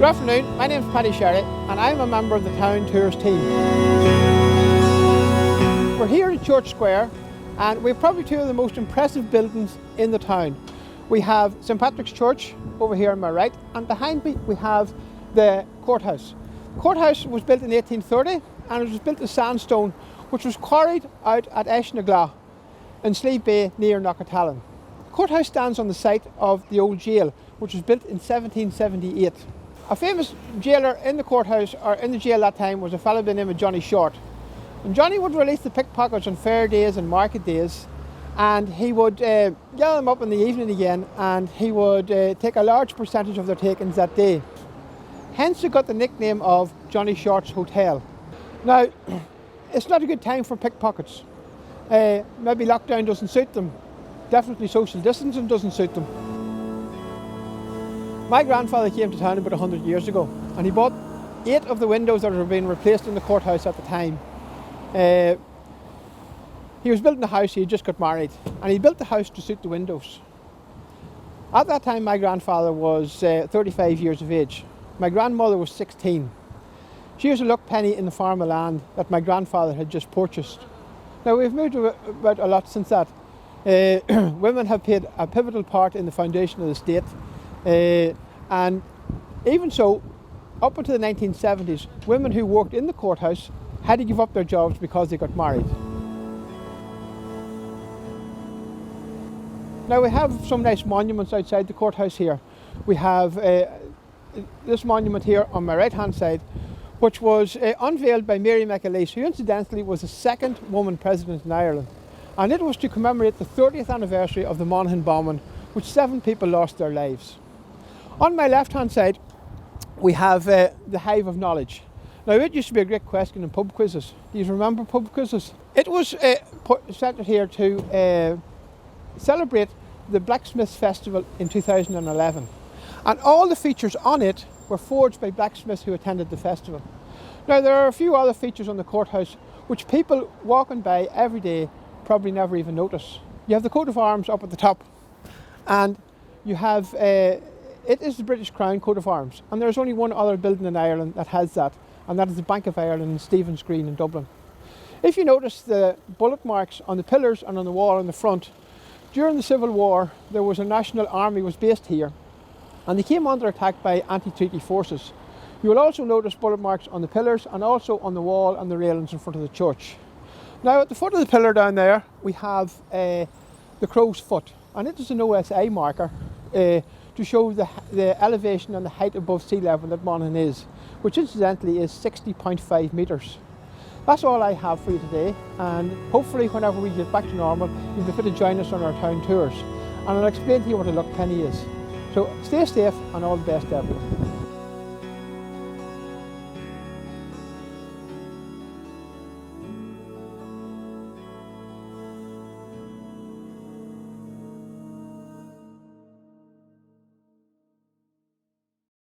Good afternoon, my name is Paddy Sherry and I'm a member of the Town Tours team. We're here at Church Square and we have probably two of the most impressive buildings in the town. We have St Patrick's Church over here on my right, and behind me we have the Courthouse. The Courthouse was built in 1830 and it was built of sandstone which was quarried out at Eshnaglah in Slieve Bay near Knockatallin. The Courthouse stands on the site of the old jail which was built in 1778. A famous jailer in the courthouse, or in the jail that time, was a fellow by the name of Johnny Short. And Johnny would release the pickpockets on fair days and market days, and he would gather them up in the evening again, and he would take a large percentage of their takings that day. Hence he got the nickname of Johnny Short's Hotel. Now, it's not a good time for pickpockets. Maybe lockdown doesn't suit them. Definitely social distancing doesn't suit them. My grandfather came to town about 100 years ago and he bought 8 of the windows that were being replaced in the courthouse at the time. He was building a house, he had just got married, and he built the house to suit the windows. At that time my grandfather was 35 years of age. My grandmother was 16. She was a luck penny in the farm of land that my grandfather had just purchased. Now we've moved about a lot since that. Women have played a pivotal part in the foundation of the state. And even so, up until the 1970s, women who worked in the courthouse had to give up their jobs because they got married. Now we have some nice monuments outside the courthouse here. We have this monument here on my right hand side, which was unveiled by Mary McAleese, who incidentally was the second woman president in Ireland. And it was to commemorate the 30th anniversary of the Monaghan bombing, which 7 people lost their lives. On my left hand side we have the Hive of Knowledge. Now it used to be a great question in pub quizzes. Do you remember pub quizzes? It was centred here to celebrate the Blacksmiths Festival in 2011, and all the features on it were forged by blacksmiths who attended the festival. Now there are a few other features on the courthouse which people walking by every day probably never even notice. You have the coat of arms up at the top, and you have it is the British Crown coat of arms, and there's only one other building in Ireland that has that, and that is the Bank of Ireland in Stephen's Green in Dublin. If you notice the bullet marks on the pillars and on the wall in the front, during the Civil War there was a national army was based here, and they came under attack by anti-treaty forces. You will also notice bullet marks on the pillars and also on the wall and the railings in front of the church. Now at the foot of the pillar down there we have the crow's foot, and it is an OSI marker to show the elevation and the height above sea level that Monaghan is, which incidentally is 60.5 metres. That's all I have for you today, and hopefully whenever we get back to normal you'll be fit to join us on our town tours, and I'll explain to you what a luck penny is. So stay safe and all the best to everyone.